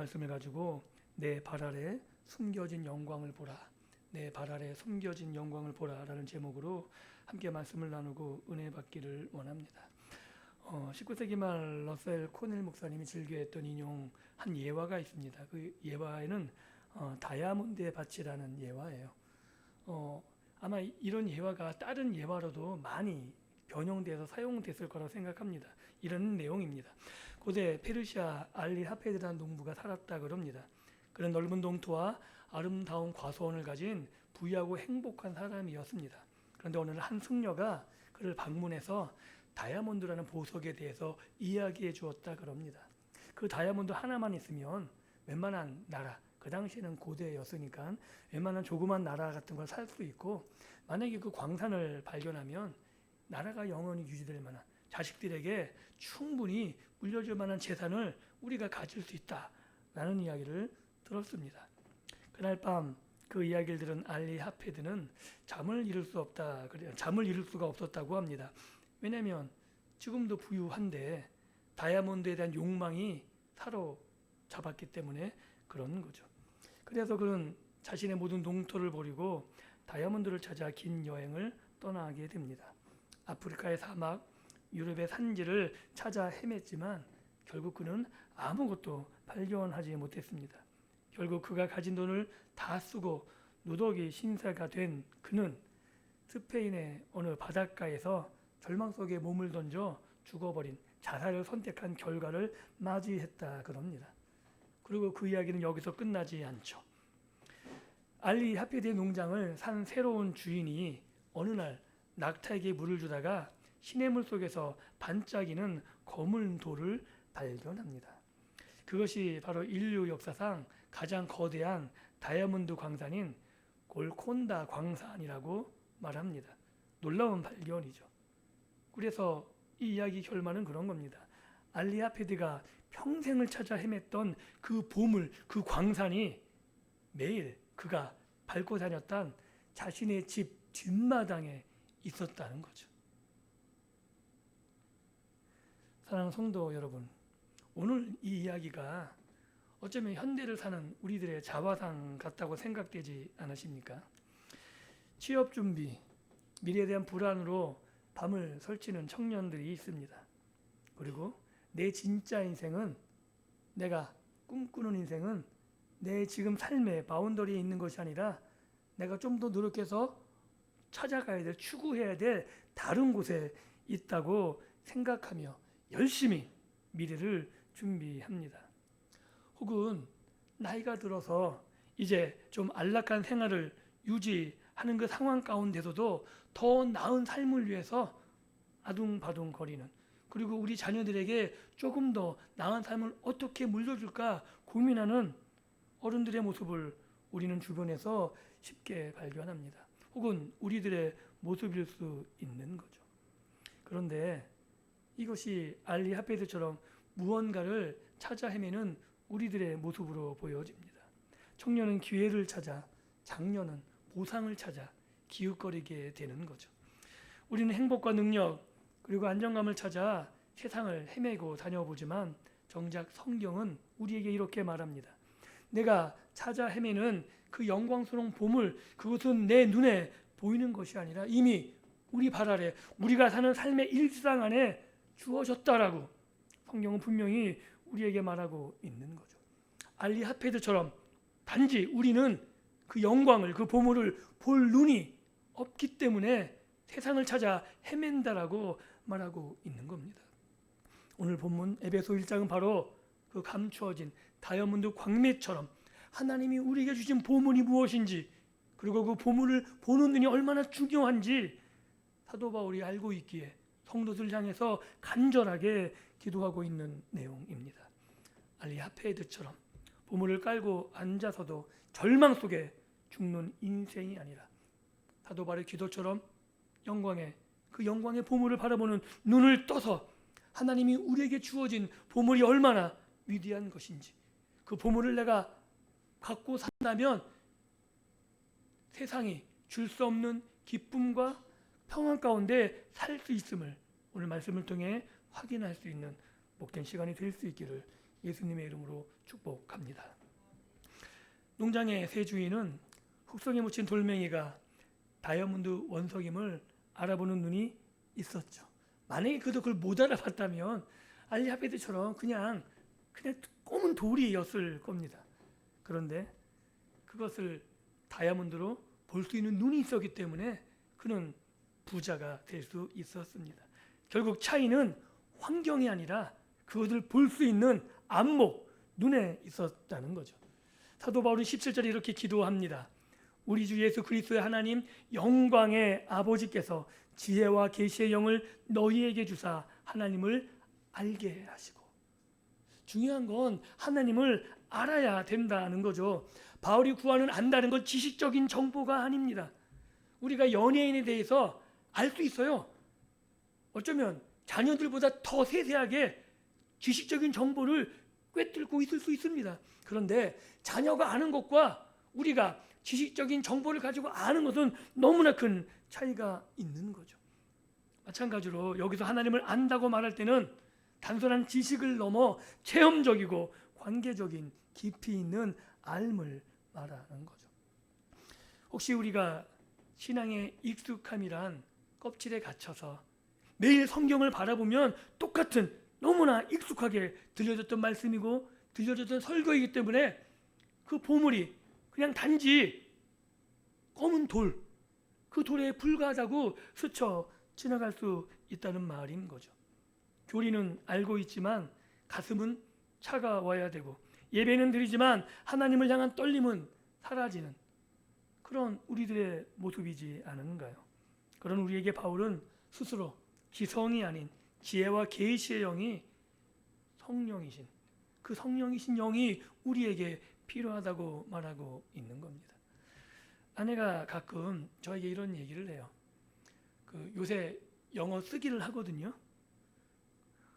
말씀을 가지고 내 발 아래 숨겨진 영광을 보라, 내 발 아래 숨겨진 영광을 보라 라는 제목으로 함께 말씀을 나누고 은혜 받기를 원합니다. 19세기 말 러셀 코넬 목사님이 즐겨했던 인용한 예화가 있습니다. 그 예화에는 다이아몬드의 밭이라는 예화예요. 아마 이런 예화가 다른 예화로도 많이 변형돼서 사용됐을 거라고 생각합니다. 이런 내용입니다. 고대 페르시아 알리하페드라는 농부가 살았다 그럽니다. 그는 넓은 동토와 아름다운 과수원을 가진 부유하고 행복한 사람이었습니다. 그런데 어느 날 한 승려가 그를 방문해서 다이아몬드라는 보석에 대해서 이야기해 주었다 그럽니다. 그 다이아몬드 하나만 있으면 웬만한 나라, 그 당시에는 고대였으니까 웬만한 조그만 나라 같은 걸 살 수 있고, 만약에 그 광산을 발견하면 나라가 영원히 유지될 만한, 자식들에게 충분히 물려줄 만한 재산을 우리가 가질 수 있다라는 이야기를 들었습니다. 그날 밤 그 이야기를 들은 알리하페드는 잠을 이룰 수가 없었다고 합니다. 왜냐하면 지금도 부유한데 다이아몬드에 대한 욕망이 사로잡았기 때문에 그런 거죠. 그래서 그는 자신의 모든 농토를 버리고 다이아몬드를 찾아 긴 여행을 떠나게 됩니다. 아프리카의 사막, 유럽의 산지를 찾아 헤맸지만 결국 그는 아무것도 발견하지 못했습니다. 결국 그가 가진 돈을 다 쓰고 누더기 신세가 된 그는 스페인의 어느 바닷가에서 절망 속에 몸을 던져 죽어버린, 자살을 선택한 결과를 맞이했다 그럽니다. 그리고 그 이야기는 여기서 끝나지 않죠. 알리 하페드의 농장을 산 새로운 주인이 어느 날 낙타에게 물을 주다가 시냇물 속에서 반짝이는 검은 돌을 발견합니다. 그것이 바로 인류 역사상 가장 거대한 다이아몬드 광산인 골콘다 광산이라고 말합니다. 놀라운 발견이죠. 그래서 이 이야기 결말은 그런 겁니다. 알리하페드가 평생을 찾아 헤맸던 그 보물, 그 광산이 매일 그가 밟고 다녔던 자신의 집 뒷마당에 있었다는 거죠. 사랑하는 성도 여러분, 오늘 이 이야기가 어쩌면 현대를 사는 우리들의 자화상 같다고 생각되지 않으십니까? 취업 준비, 미래에 대한 불안으로 밤을 설치는 청년들이 있습니다. 그리고 내 진짜 인생은, 내가 꿈꾸는 인생은 내 지금 삶의 바운더리에 있는 것이 아니라 내가 좀 더 노력해서 찾아가야 될, 추구해야 될 다른 곳에 있다고 생각하며 열심히 미래를 준비합니다. 혹은 나이가 들어서 이제 좀 안락한 생활을 유지하는 그 상황 가운데서도 더 나은 삶을 위해서 아둥바둥 거리는, 그리고 우리 자녀들에게 조금 더 나은 삶을 어떻게 물려줄까 고민하는 어른들의 모습을 우리는 주변에서 쉽게 발견합니다. 혹은 우리들의 모습일 수 있는 거죠. 그런데 이것이 알리하페드처럼 무언가를 찾아 헤매는 우리들의 모습으로 보여집니다. 청년은 기회를 찾아, 장년은 보상을 찾아 기웃거리게 되는 거죠. 우리는 행복과 능력 그리고 안정감을 찾아 세상을 헤매고 다녀보지만 정작 성경은 우리에게 이렇게 말합니다. 내가 찾아 헤매는 그 영광스러운 보물, 그것은 내 눈에 보이는 것이 아니라 이미 우리 발 아래, 우리가 사는 삶의 일상 안에 주어졌다라고 성경은 분명히 우리에게 말하고 있는 거죠. 알리하페드처럼 단지 우리는 그 영광을, 그 보물을 볼 눈이 없기 때문에 세상을 찾아 헤맨다라고 말하고 있는 겁니다. 오늘 본문 에베소 1장은 바로 그 감추어진 다이아몬드 광매처럼 하나님이 우리에게 주신 보물이 무엇인지, 그리고 그 보물을 보는 눈이 얼마나 중요한지 사도 바울이 알고 있기에 성도들 향해서 간절하게 기도하고 있는 내용입니다. 알리하페드처럼 보물을 깔고 앉아서도 절망 속에 죽는 인생이 아니라 사도 바울의 기도처럼 그 영광의 보물을 바라보는 눈을 떠서 하나님이 우리에게 주어진 보물이 얼마나 위대한 것인지, 그 보물을 내가 갖고 산다면 세상이 줄 수 없는 기쁨과 평안 가운데 살 수 있음을 오늘 말씀을 통해 확인할 수 있는 복된 시간이 될 수 있기를 예수님의 이름으로 축복합니다. 농장의 새 주인은 흙속에 묻힌 돌멩이가 다이아몬드 원석임을 알아보는 눈이 있었죠. 만약에 그도 그걸 못 알아봤다면 알리아베드처럼 그냥 검은 돌이었을 겁니다. 그런데 그것을 다이아몬드로 볼 수 있는 눈이 있었기 때문에 그는 부자가 될 수 있었습니다. 결국 차이는 환경이 아니라 그것을 볼 수 있는 안목, 눈에 있었다는 거죠. 사도 바울은 17절에 이렇게 기도합니다. 우리 주 예수 그리스도의 하나님 영광의 아버지께서 지혜와 계시의 영을 너희에게 주사 하나님을 알게 하시고. 중요한 건 하나님을 알아야 된다는 거죠. 바울이 구하는 안다는 건 지식적인 정보가 아닙니다. 우리가 연예인에 대해서 알 수 있어요. 어쩌면 자녀들보다 더 세세하게 지식적인 정보를 꿰뚫고 있을 수 있습니다. 그런데 자녀가 아는 것과 우리가 지식적인 정보를 가지고 아는 것은 너무나 큰 차이가 있는 거죠. 마찬가지로 여기서 하나님을 안다고 말할 때는 단순한 지식을 넘어 체험적이고 관계적인 깊이 있는 알을 말하는 거죠. 혹시 우리가 신앙의 익숙함이란 껍질에 갇혀서 매일 성경을 바라보면 똑같은 너무나 익숙하게 들려졌던 말씀이고 들려졌던 설교이기 때문에 그 보물이 그냥 단지 검은 돌, 그 돌에 불과하다고 스쳐 지나갈 수 있다는 말인 거죠. 교리는 알고 있지만 가슴은 차가워야 되고 예배는 드리지만 하나님을 향한 떨림은 사라지는 그런 우리들의 모습이지 않은가요? 그런 우리에게 바울은 스스로 기성이 아닌 지혜와 계시의 영이 성령이신 그 성령이신 영이 우리에게 필요하다고 말하고 있는 겁니다. 아내가 가끔 저에게 이런 얘기를 해요. 요새 영어 쓰기를 하거든요.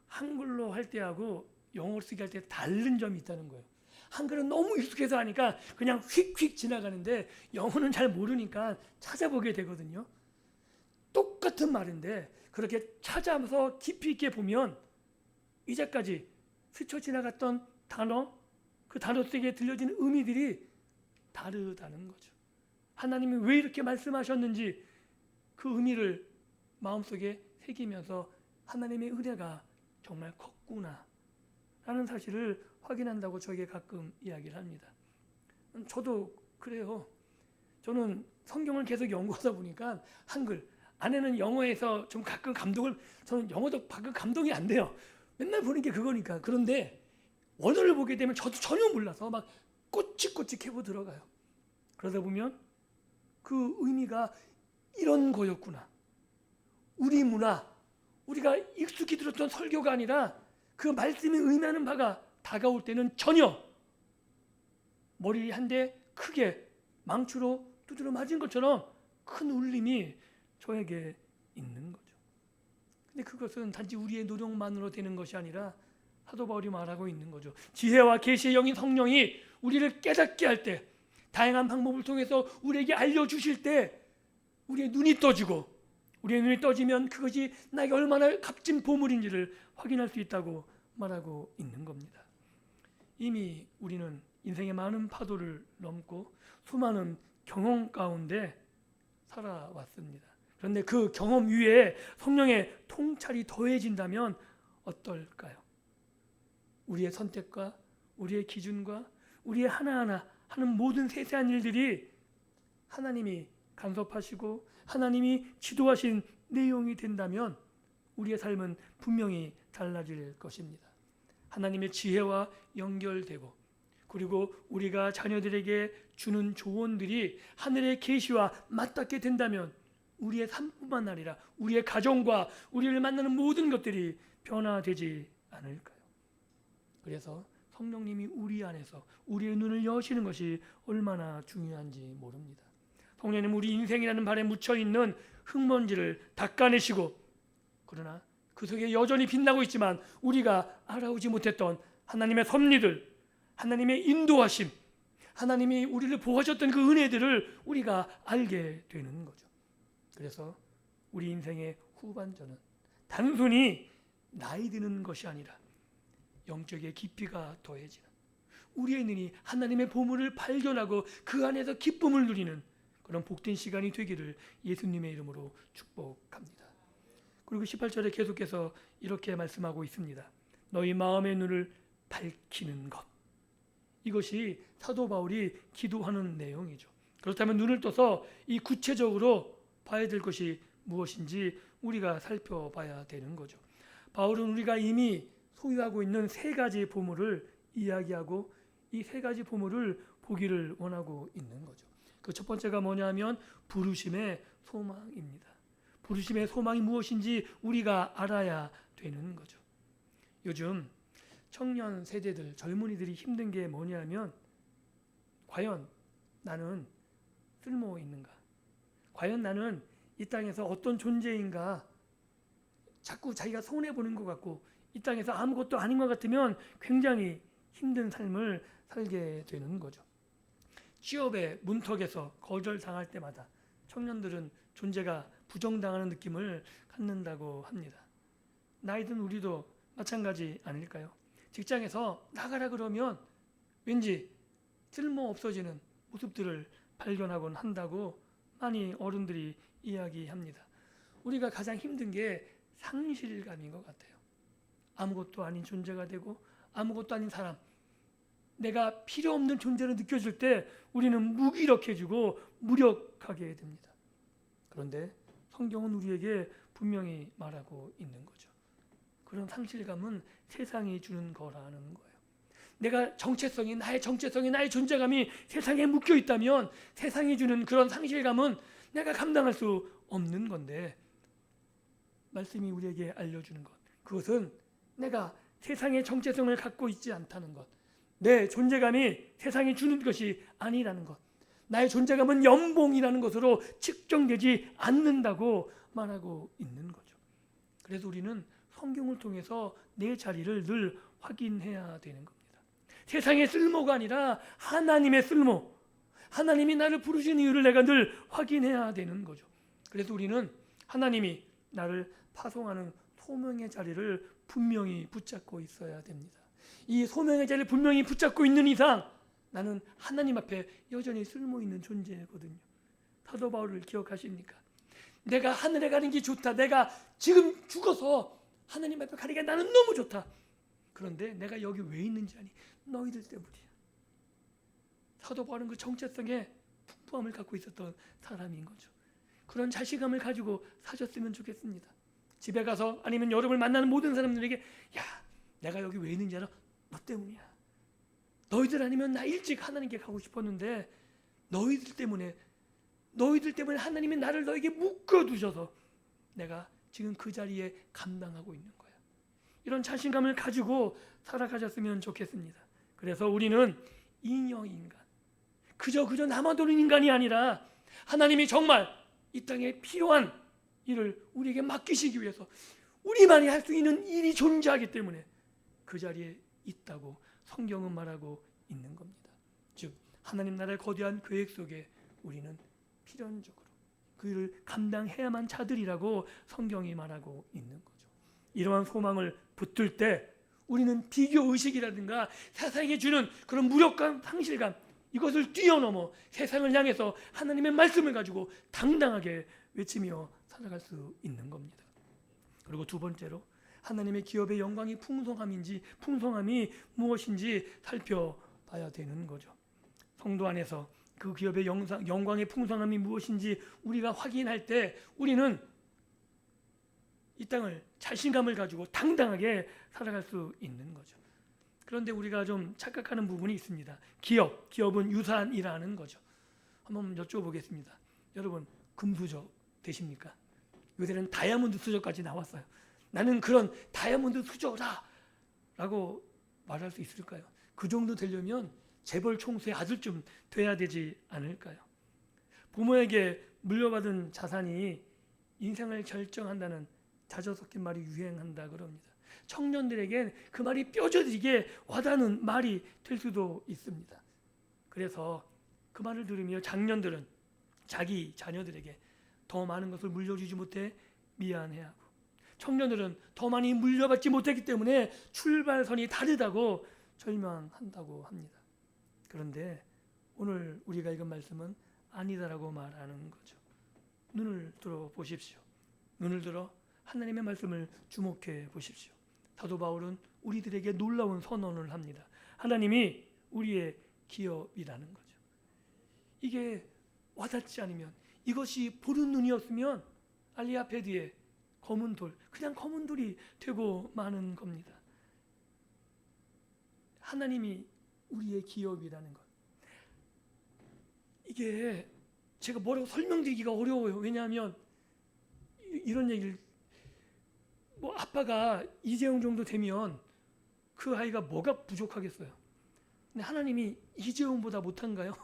한글로 할 때하고 영어로 쓰기 할 때 다른 점이 있다는 거예요. 한글은 너무 익숙해서 하니까 그냥 휙휙 지나가는데 영어는 잘 모르니까 찾아보게 되거든요. 똑같은 말인데 그렇게 찾아서 깊이 있게 보면 이제까지 스쳐 지나갔던 단어, 그 단어 속에 들려지는 의미들이 다르다는 거죠. 하나님이 왜 이렇게 말씀하셨는지 그 의미를 마음속에 새기면서 하나님의 은혜가 정말 컸구나 라는 사실을 확인한다고 저에게 가끔 이야기를 합니다. 저도 그래요. 저는 성경을 계속 연구하다 보니까 한글, 아내는 영어에서 좀 가끔 저는 영어도 가끔 감동이 안 돼요. 맨날 보는 게 그거니까. 그런데 원어를 보게 되면 저도 전혀 몰라서 막 꼬치꼬치 캐고 들어가요. 그러다 보면 그 의미가 이런 거였구나. 우리 문화, 우리가 익숙히 들었던 설교가 아니라 그 말씀이 의미하는 바가 다가올 때는 전혀 머리 한 대 크게 망치로 두드려 맞은 것처럼 큰 울림이 저에게 있는 거죠. 근데 그것은 단지 우리의 노력만으로 되는 것이 아니라 사도 바울이 말하고 있는 거죠. 지혜와 계시의 영인 성령이 우리를 깨닫게 할 때, 다양한 방법을 통해서 우리에게 알려주실 때 우리의 눈이 떠지고 우리의 눈이 떠지면 그것이 나에게 얼마나 값진 보물인지를 확인할 수 있다고 말하고 있는 겁니다. 이미 우리는 인생의 많은 파도를 넘고 수많은 경험 가운데 살아왔습니다. 그런데 그 경험 위에 성령의 통찰이 더해진다면 어떨까요? 우리의 선택과 우리의 기준과 우리의 하나하나 하는 모든 세세한 일들이 하나님이 간섭하시고 하나님이 지도하신 내용이 된다면 우리의 삶은 분명히 달라질 것입니다. 하나님의 지혜와 연결되고 그리고 우리가 자녀들에게 주는 조언들이 하늘의 계시와 맞닿게 된다면 우리의 삶뿐만 아니라 우리의 가정과 우리를 만나는 모든 것들이 변화되지 않을까요? 그래서 성령님이 우리 안에서 우리의 눈을 여시는 것이 얼마나 중요한지 모릅니다. 성령님 우리 인생이라는 발에 묻혀있는 흙먼지를 닦아내시고 그러나 그 속에 여전히 빛나고 있지만 우리가 알아오지 못했던 하나님의 섭리들, 하나님의 인도하심, 하나님이 우리를 보호하셨던 그 은혜들을 우리가 알게 되는 거죠. 그래서 우리 인생의 후반전은 단순히 나이 드는 것이 아니라 영적의 깊이가 더해지는, 우리의 눈이 하나님의 보물을 발견하고 그 안에서 기쁨을 누리는 그런 복된 시간이 되기를 예수님의 이름으로 축복합니다. 그리고 18절에 계속해서 이렇게 말씀하고 있습니다. 너희 마음의 눈을 밝히는 것. 이것이 사도 바울이 기도하는 내용이죠. 그렇다면 눈을 떠서 이 구체적으로 봐야 될 것이 무엇인지 우리가 살펴봐야 되는 거죠. 바울은 우리가 이미 소유하고 있는 세 가지 보물을 이야기하고 이 세 가지 보물을 보기를 원하고 있는 거죠. 그 첫 번째가 뭐냐면 부르심의 소망입니다. 부르심의 소망이 무엇인지 우리가 알아야 되는 거죠. 요즘 청년 세대들, 젊은이들이 힘든 게 뭐냐면 과연 나는 쓸모 있는가? 과연 나는 이 땅에서 어떤 존재인가? 자꾸 자기가 손해보는 것 같고 이 땅에서 아무것도 아닌 것 같으면 굉장히 힘든 삶을 살게 되는 거죠. 취업의 문턱에서 거절당할 때마다 청년들은 존재가 부정당하는 느낌을 갖는다고 합니다. 나이든 우리도 마찬가지 아닐까요? 직장에서 나가라 그러면 왠지 쓸모 없어지는 모습들을 발견하곤 한다고 많이 어른들이 이야기합니다. 우리가 가장 힘든 게 상실감인 것 같아요. 아무것도 아닌 존재가 되고 아무것도 아닌 사람, 내가 필요 없는 존재로 느껴질 때 우리는 무기력해지고 무력하게 됩니다. 그런데 성경은 우리에게 분명히 말하고 있는 거죠. 그런 상실감은 세상이 주는 거라는 거예요. 내가 정체성이, 나의 존재감이 세상에 묶여 있다면 세상이 주는 그런 상실감은 내가 감당할 수 없는 건데, 말씀이 우리에게 알려주는 것, 그것은 내가 세상의 정체성을 갖고 있지 않다는 것, 내 존재감이 세상이 주는 것이 아니라는 것, 나의 존재감은 연봉이라는 것으로 측정되지 않는다고 말하고 있는 거죠. 그래서 우리는 성경을 통해서 내 자리를 늘 확인해야 되는 겁니다. 세상의 쓸모가 아니라 하나님의 쓸모, 하나님이 나를 부르신 이유를 내가 늘 확인해야 되는 거죠. 그래서 우리는 하나님이 나를 파송하는 소명의 자리를 분명히 붙잡고 있어야 됩니다. 이 소명의 자리를 분명히 붙잡고 있는 이상 나는 하나님 앞에 여전히 쓸모있는 존재거든요. 사도 바울을 기억하십니까? 내가 하늘에 가는 게 좋다. 내가 지금 죽어서 하나님 앞에 가는 게 나는 너무 좋다. 그런데 내가 여기 왜 있는지 아니? 너희들 때문이야. 사도 바울은 그 정체성에 풍부함을 갖고 있었던 사람인 거죠. 그런 자신감을 가지고 사셨으면 좋겠습니다. 집에 가서 아니면 여러분을 만나는 모든 사람들에게, 야, 내가 여기 왜 있는지 알아? 너 때문이야. 너희들 아니면 나 일찍 하나님께 가고 싶었는데 너희들 때문에 하나님이 나를 너에게 묶어두셔서 내가 지금 그 자리에 감당하고 있는 거야. 이런 자신감을 가지고 살아가셨으면 좋겠습니다. 그래서 우리는 인여인간, 그저 나만 도는 인간이 아니라 하나님이 정말 이 땅에 필요한 일을 우리에게 맡기시기 위해서 우리만이 할 수 있는 일이 존재하기 때문에 그 자리에 있다고 성경은 말하고 있는 겁니다. 즉 하나님 나라의 거대한 계획 속에 우리는 필연적으로 그 일을 감당해야만 자들이라고 성경이 말하고 있는 거죠. 이러한 소망을 붙들 때 우리는 비교의식이라든가 세상이 주는 그런 무력감, 상실감, 이것을 뛰어넘어 세상을 향해서 하나님의 말씀을 가지고 당당하게 외치며 살아갈 수 있는 겁니다. 그리고 두 번째로 하나님의 기업의 영광이 풍성함이 무엇인지 살펴봐야 되는 거죠. 성도 안에서 그 기업의 영광의 풍성함이 무엇인지 우리가 확인할 때 우리는 이 땅을 자신감을 가지고 당당하게 살아갈 수 있는 거죠. 그런데 우리가 좀 착각하는 부분이 있습니다. 기업은 유산이라는 거죠. 한번 여쭤보겠습니다. 여러분 금수저 되십니까? 요새는 다이아몬드 수저까지 나왔어요. 나는 그런 다이아몬드 수저라 라고 말할 수 있을까요? 그 정도 되려면 재벌 총수의 아들쯤 돼야 되지 않을까요? 부모에게 물려받은 자산이 인생을 결정한다는 자저 섞인 말이 유행한다 그럽니다. 청년들에겐 그 말이 뼈저리게 와닿는 말이 될 수도 있습니다. 그래서 그 말을 들으며 장년들은 자기 자녀들에게 더 많은 것을 물려주지 못해 미안해하고, 청년들은 더 많이 물려받지 못했기 때문에 출발선이 다르다고 절망한다고 합니다. 그런데 오늘 우리가 읽은 말씀은 아니다라고 말하는 거죠. 눈을 들어 보십시오. 눈을 들어 하나님의 말씀을 주목해 보십시오. 사도 바울은 우리들에게 놀라운 선언을 합니다. 하나님이 우리의 기업이라는 거죠. 이게 와닿지 않으면, 이것이 보는 눈이었으면 알리아베드의 검은 돌, 그냥 검은 돌이 되고 마는 겁니다. 하나님이 우리의 기업이라는 것, 이게 제가 뭐라고 설명드리기가 어려워요. 왜냐하면 이런 얘기를, 뭐 아빠가 이재용 정도 되면 그 아이가 뭐가 부족하겠어요? 근데 하나님이 이재용보다 못한가요?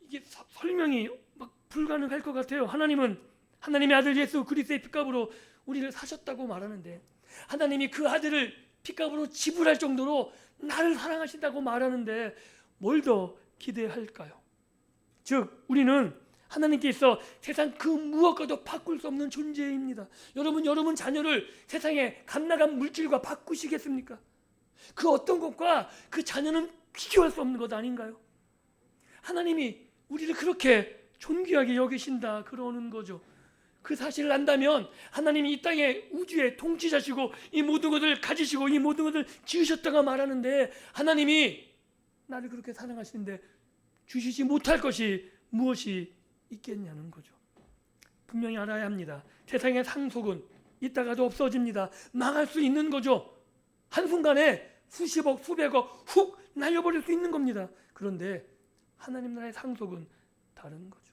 이게 설명이 막 불가능할 것 같아요. 하나님은 하나님의 아들 예수 그리스도의 핏값으로 우리를 사셨다고 말하는데, 하나님이 그 아들을 핏값으로 지불할 정도로 나를 사랑하신다고 말하는데 뭘 더 기대할까요? 즉 우리는 하나님께서 세상 그 무엇과도 바꿀 수 없는 존재입니다. 여러분 자녀를 세상의 갓나간 물질과 바꾸시겠습니까? 그 어떤 것과 그 자녀는 비교할 수 없는 것 아닌가요? 하나님이 우리를 그렇게 존귀하게 여기신다 그러는 거죠. 그 사실을 안다면 하나님이 이 땅의 우주의 통치자시고 이 모든 것을 가지시고 이 모든 것을 지으셨다가 말하는데, 하나님이 나를 그렇게 사랑하시는데 주시지 못할 것이 무엇이 있겠냐는 거죠. 분명히 알아야 합니다. 세상의 상속은 있다가도 없어집니다. 망할 수 있는 거죠. 한순간에 수십억 수백억 훅 날려버릴 수 있는 겁니다. 그런데 하나님 나라의 상속은 다른 거죠.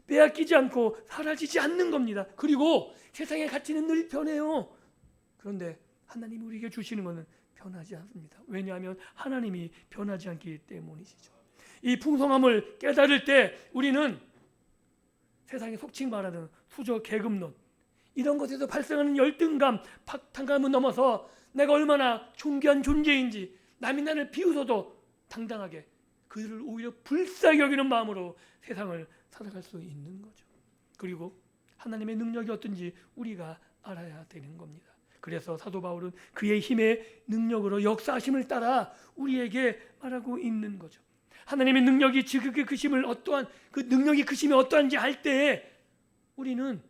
빼앗기지 않고 사라지지 않는 겁니다. 그리고 세상의 가치는 늘 변해요. 그런데 하나님이 우리에게 주시는 것은 변하지 않습니다. 왜냐하면 하나님이 변하지 않기 때문이시죠. 이 풍성함을 깨달을 때 우리는 세상에 속칭 말하는 수저 계급론, 이런 것에서 발생하는 열등감, 박탈감을 넘어서 내가 얼마나 존귀한 존재인지 남이 나를 비웃어도 당당하게 그들을 오히려 불쌍히 여기는 마음으로 세상을 살아갈 수 있는 거죠. 그리고 하나님의 능력이 어떤지 우리가 알아야 되는 겁니다. 그래서 사도 바울은 그의 힘의 능력으로 역사하심을 따라 우리에게 말하고 있는 거죠. 하나님의 능력이 지극히 크심을 어떠한 그 능력이 크심이 어떠한지 알 때에 우리는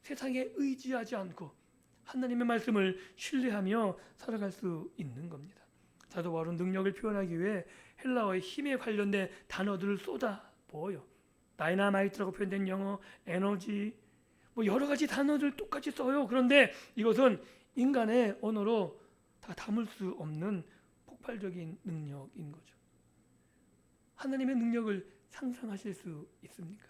세상에 의지하지 않고 하나님의 말씀을 신뢰하며 살아갈 수 있는 겁니다. 사도 바울은 능력을 표현하기 위해 헬라어의 힘에 관련된 단어들을 쏟아부어요. 다이나마이트라고 표현된 영어, 에너지, 뭐 여러 가지 단어들 똑같이 써요. 그런데 이것은 인간의 언어로 다 담을 수 없는 폭발적인 능력인 거죠. 하나님의 능력을 상상하실 수 있습니까?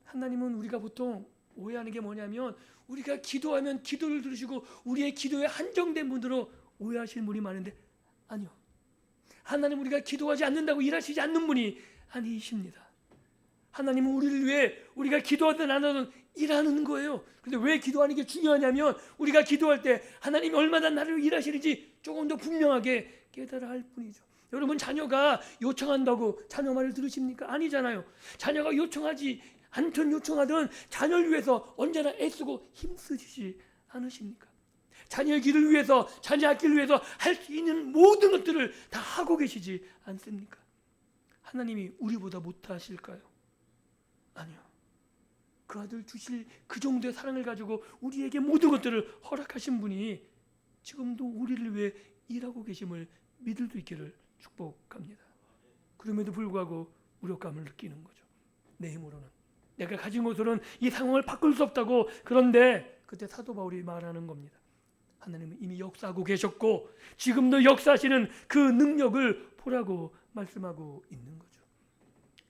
하나님은 우리가 보통 오해하는 게 뭐냐면, 우리가 기도하면 기도를 들으시고 우리의 기도에 한정된 분으로 오해하시는 분이 많은데, 아니요. 하나님 우리가 기도하지 않는다고 일하시지 않는 분이 아니십니다. 하나님은 우리를 위해 우리가 기도하든 안 하든 일하는 거예요. 근데 왜 기도하는 게 중요하냐면, 우리가 기도할 때 하나님이 얼마나 나를 일하시는지 조금 더 분명하게 깨달아야 할 뿐이죠. 여러분 자녀가 요청한다고 자녀 말을 들으십니까? 아니잖아요. 자녀가 요청하지 않든 요청하든 자녀를 위해서 언제나 애쓰고 힘쓰시지 않으십니까? 자녀의 길을 위해서, 자녀 앞길을 위해서 할 수 있는 모든 것들을 다 하고 계시지 않습니까? 하나님이 우리보다 못하실까요? 아니요. 그 아들 주실 그 정도의 사랑을 가지고 우리에게 모든 것들을 허락하신 분이 지금도 우리를 위해 일하고 계심을 믿을 수 있기를 축복합니다. 그럼에도 불구하고 무력감을 느끼는 거죠. 내 힘으로는, 내가 가진 것으로는 이 상황을 바꿀 수 없다고. 그런데 그때 사도 바울이 말하는 겁니다. 하나님은 이미 역사하고 계셨고 지금도 역사하시는 그 능력을 보라고 말씀하고 있는 거죠.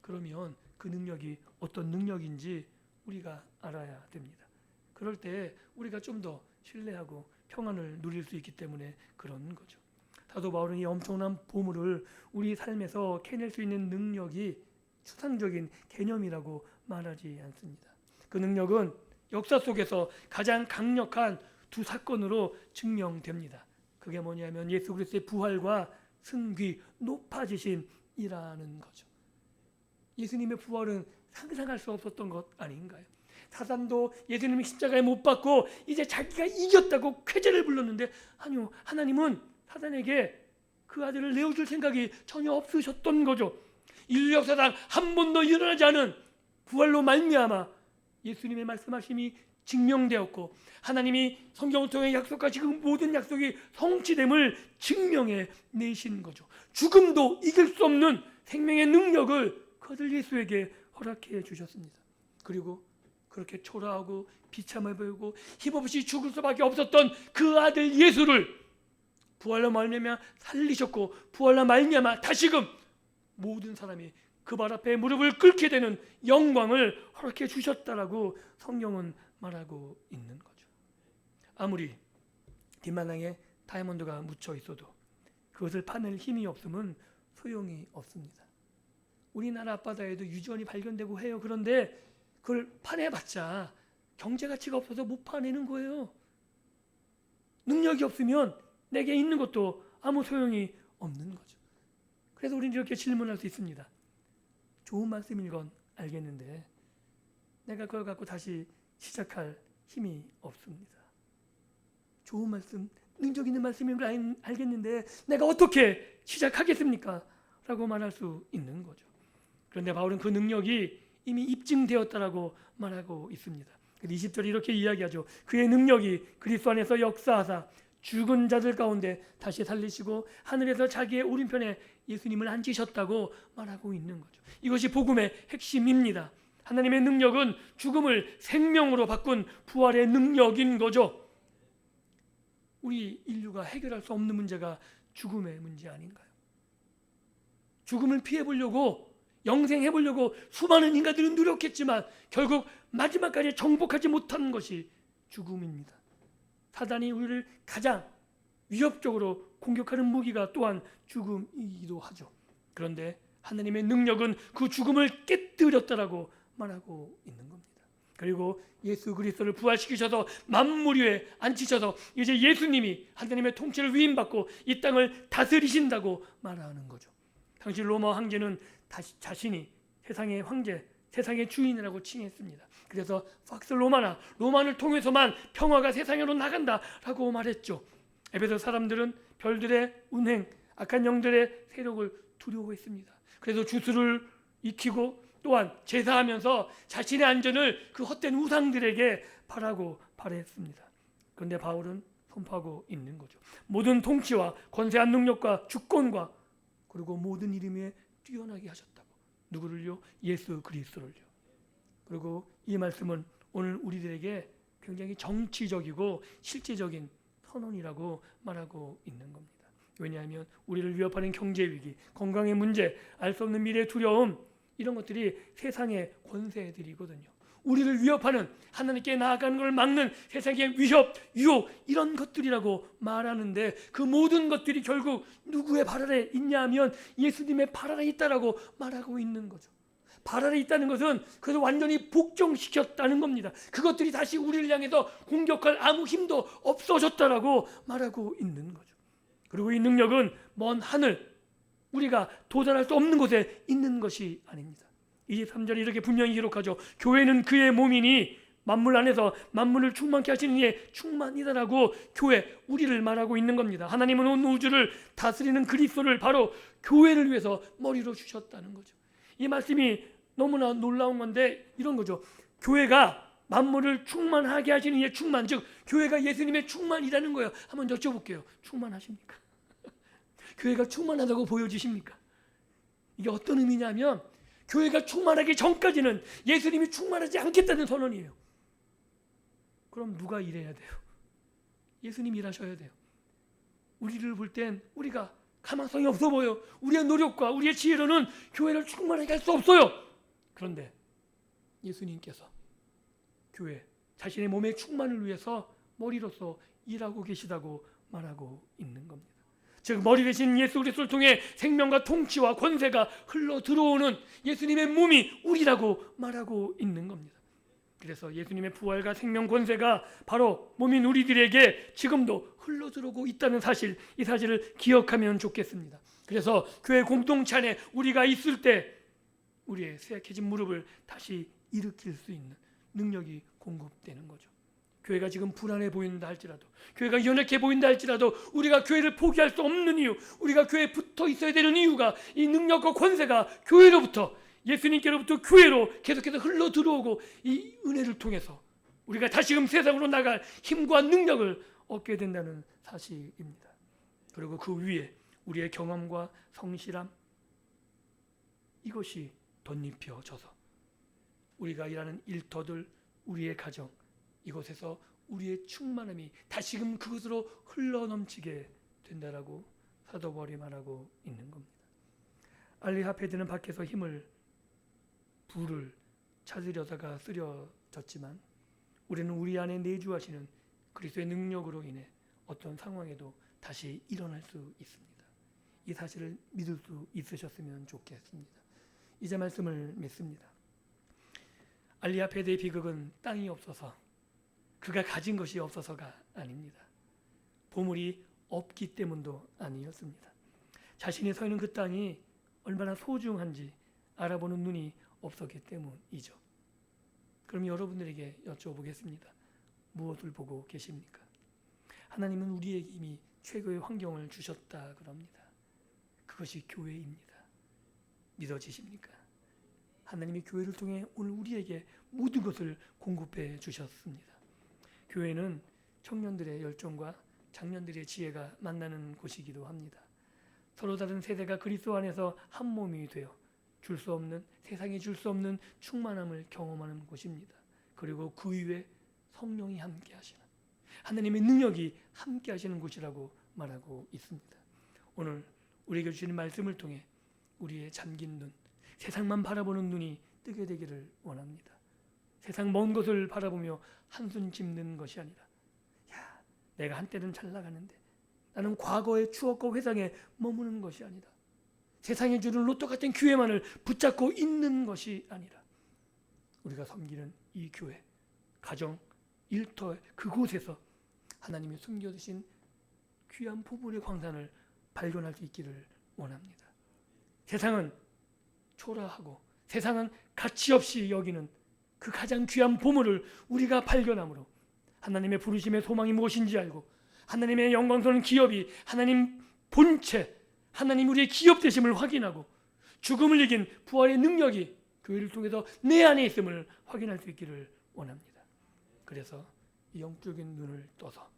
그러면 그 능력이 어떤 능력인지 우리가 알아야 됩니다. 그럴 때 우리가 좀 더 신뢰하고 평안을 누릴 수 있기 때문에 그런 거죠. 사도 바울은 이 엄청난 보물을 우리 삶에서 캐낼 수 있는 능력이 추상적인 개념이라고 말하지 않습니다. 그 능력은 역사 속에서 가장 강력한 두 사건으로 증명됩니다. 그게 뭐냐면 예수 그리스도의 부활과 승귀, 높아지심이라는 거죠. 예수님의 부활은 상상할 수 없었던 것 아닌가요? 사단도 예수님이 십자가에 못 박고 이제 자기가 이겼다고 쾌재를 불렀는데, 아니요, 하나님은 사단에게 그 아들을 내어줄 생각이 전혀 없으셨던 거죠. 인류 역사상 한 번도 일어나지 않은 부활로 말미암아 예수님의 말씀하심이 증명되었고, 하나님이 성경을 통해 약속하신 그 모든 약속이 성취됨을 증명해 내신 거죠. 죽음도 이길 수 없는 생명의 능력을 그 아들 예수에게 허락해 주셨습니다. 그리고 그렇게 초라하고 비참해 보이고 힘없이 죽을 수밖에 없었던 그 아들 예수를 부활로 말미암아 살리셨고, 부활로 말미암아 다시금 모든 사람이 그 발 앞에 무릎을 꿇게 되는 영광을 허락해 주셨다라고 성경은 말하고 있는 거죠. 아무리 뒷마당에 다이아몬드가 묻혀 있어도 그것을 파낼 힘이 없으면 소용이 없습니다. 우리나라 앞바다에도 유전이 발견되고 해요. 그런데 그걸 파내봤자 경제 가치가 없어서 못 파내는 거예요. 능력이 없으면 내게 있는 것도 아무 소용이 없는 거죠. 그래서 우리는 이렇게 질문할 수 있습니다. 좋은 말씀인 건 알겠는데 내가 그걸 갖고 다시 시작할 힘이 없습니다. 좋은 말씀, 능력 있는 말씀인 걸 알겠는데 내가 어떻게 시작하겠습니까? 라고 말할 수 있는 거죠. 그런데 바울은 그 능력이 이미 입증되었다라고 말하고 있습니다. 20절에 이렇게 이야기하죠. 그의 능력이 그리스도 안에서 역사하사 죽은 자들 가운데 다시 살리시고 하늘에서 자기의 오른편에 예수님을 앉히셨다고 말하고 있는 거죠. 이것이 복음의 핵심입니다. 하나님의 능력은 죽음을 생명으로 바꾼 부활의 능력인 거죠. 우리 인류가 해결할 수 없는 문제가 죽음의 문제 아닌가요? 죽음을 피해보려고, 영생해보려고 수많은 인간들은 노력했지만 결국 마지막까지 정복하지 못한 것이 죽음입니다. 사단이 우리를 가장 위협적으로 공격하는 무기가 또한 죽음이기도 하죠. 그런데 하나님의 능력은 그 죽음을 깨뜨렸다라고 말하고 있는 겁니다. 그리고 예수 그리스도를 부활시키셔서 만물 위에 앉히셔서 이제 예수님이 하나님의 통치를 위임받고 이 땅을 다스리신다고 말하는 거죠. 당시 로마 황제는 자신이 세상의 황제, 세상의 주인이라고 칭했습니다. 그래서 팍스 로마나, 로마를 통해서만 평화가 세상으로 나간다라고 말했죠. 에베소 사람들은 별들의 운행, 악한 영들의 세력을 두려워했습니다. 그래서 주술을 익히고 또한 제사하면서 자신의 안전을 그 헛된 우상들에게 바라고 바랬습니다. 그런데 바울은 선포하고 있는 거죠. 모든 통치와 권세한 능력과 주권과 그리고 모든 이름 위에 뛰어나게 하셨다고. 누구를요? 예수 그리스도를요. 그리고 이 말씀은 오늘 우리들에게 굉장히 정치적이고 실제적인 선언이라고 말하고 있는 겁니다. 왜냐하면 우리를 위협하는 경제 위기, 건강의 문제, 알 수 없는 미래의 두려움, 이런 것들이 세상의 권세들이거든요. 우리를 위협하는, 하나님께 나아가는 걸 막는 세상의 위협, 유혹, 이런 것들이라고 말하는데 그 모든 것들이 결국 누구의 발 아래 있냐 하면 예수님의 발 아래 있다라고 말하고 있는 거죠. 발 아래 있다는 것은 그것을 완전히 복종시켰다는 겁니다. 그것들이 다시 우리를 향해서 공격할 아무 힘도 없어졌다라고 말하고 있는 거죠. 그리고 이 능력은 먼 하늘, 우리가 도달할 수 없는 곳에 있는 것이 아닙니다. 23절에 이렇게 분명히 기록하죠. 교회는 그의 몸이니 만물 안에서 만물을 충만케 하시는 이의 충만이다라고 교회, 우리를 말하고 있는 겁니다. 하나님은 온 우주를 다스리는 그리스도를 바로 교회를 위해서 머리로 주셨다는 거죠. 이 말씀이 너무나 놀라운 건데 이런 거죠. 교회가 만물을 충만하게 하시는 이의 충만, 즉 교회가 예수님의 충만이라는 거예요. 한번 여쭤볼게요. 충만하십니까? 교회가 충만하다고 보여지십니까? 이게 어떤 의미냐면 교회가 충만하기 전까지는 예수님이 충만하지 않겠다는 선언이에요. 그럼 누가 일해야 돼요? 예수님 일하셔야 돼요. 우리를 볼 땐 우리가 가망성이 없어 보여. 우리의 노력과 우리의 지혜로는 교회를 충만하게 할 수 없어요. 그런데 예수님께서 교회, 자신의 몸의 충만을 위해서 머리로서 일하고 계시다고 말하고 있는 겁니다. 즉 머리 대신 예수 그리스도를 통해 생명과 통치와 권세가 흘러 들어오는 예수님의 몸이 우리라고 말하고 있는 겁니다. 그래서 예수님의 부활과 생명 권세가 바로 몸인 우리들에게 지금도 흘러 들어오고 있다는 사실, 이 사실을 기억하면 좋겠습니다. 그래서 교회 공동체 안에 우리가 있을 때 우리의 쇠약해진 무릎을 다시 일으킬 수 있는, 능력이 공급되는 거죠. 교회가 지금 불안해 보인다 할지라도, 교회가 연약해 보인다 할지라도, 우리가 교회를 포기할 수 없는 이유, 우리가 교회에 붙어 있어야 되는 이유가 이 능력과 권세가 교회로부터, 예수님께로부터 교회로 계속해서 흘러 들어오고 이 은혜를 통해서 우리가 다시금 세상으로 나갈 힘과 능력을 얻게 된다는 사실입니다. 그리고 그 위에 우리의 경험과 성실함, 이것이 덧입혀져서 우리가 일하는 일터들, 우리의 가정, 이곳에서 우리의 충만함이 다시금 그것으로 흘러넘치게 된다라고 사도 바울이 말하고 있는 겁니다. 알리하베드는 밖에서 불을 찾으려다가 쓰러졌지만 우리는 우리 안에 내주하시는 그리스도의 능력으로 인해 어떤 상황에도 다시 일어날 수 있습니다. 이 사실을 믿을 수 있으셨으면 좋겠습니다. 이제 말씀을 맺습니다. 알리하베드의 비극은 땅이 없어서, 그가 가진 것이 없어서가 아닙니다. 보물이 없기 때문도 아니었습니다. 자신이 서 있는 그 땅이 얼마나 소중한지 알아보는 눈이 없었기 때문이죠. 그럼 여러분들에게 여쭤보겠습니다. 무엇을 보고 계십니까? 하나님은 우리에게 이미 최고의 환경을 주셨다 그럽니다. 그것이 교회입니다. 믿어지십니까? 하나님이 교회를 통해 오늘 우리에게 모든 것을 공급해 주셨습니다. 교회는 청년들의 열정과 장년들의 지혜가 만나는 곳이기도 합니다. 서로 다른 세대가 그리스도 안에서 한 몸이 되어 세상이 줄 수 없는 충만함을 경험하는 곳입니다. 그리고 그 위에 성령이 함께 하시는, 하나님의 능력이 함께 하시는 곳이라고 말하고 있습니다. 오늘 우리에게 주시는 말씀을 통해 우리의 잠긴 눈, 세상만 바라보는 눈이 뜨게 되기를 원합니다. 세상 먼 것을 바라보며 한숨 짓는 것이 아니라, 내가 한때는 잘 나가는데 나는 과거의 추억과 회상에 머무는 것이 아니다. 세상에 주는 로또 같은 기회만을 붙잡고 있는 것이 아니라, 우리가 섬기는 이 교회, 가정, 일터, 그곳에서 하나님이 숨겨두신 귀한 보물의 광산을 발견할 수 있기를 원합니다. 세상은 초라하고 세상은 가치 없이 여기는 그 가장 귀한 보물을 우리가 발견함으로 하나님의 부르심의 소망이 무엇인지 알고, 하나님의 영광스러운 기업이 하나님 본체, 하나님 우리의 기업 되심을 확인하고, 죽음을 이긴 부활의 능력이 교회를 통해서 내 안에 있음을 확인할 수 있기를 원합니다. 그래서 이 영적인 눈을 떠서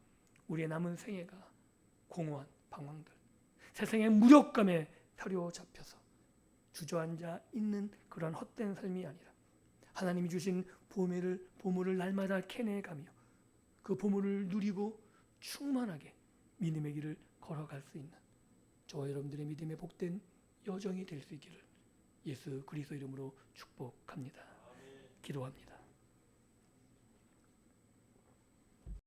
우리의 남은 생애가 공허한 방황들, 세상의 무력감에 사로잡혀서 주저앉아 있는 그런 헛된 삶이 아니라 하나님이 주신 보물을 날마다 캐내가며 그 보물을 누리고 충만하게 믿음의 길을 걸어갈 수 있는 저와 여러분들의 믿음의 복된 여정이 될 수 있기를 예수 그리스도 이름으로 축복합니다. 기도합니다.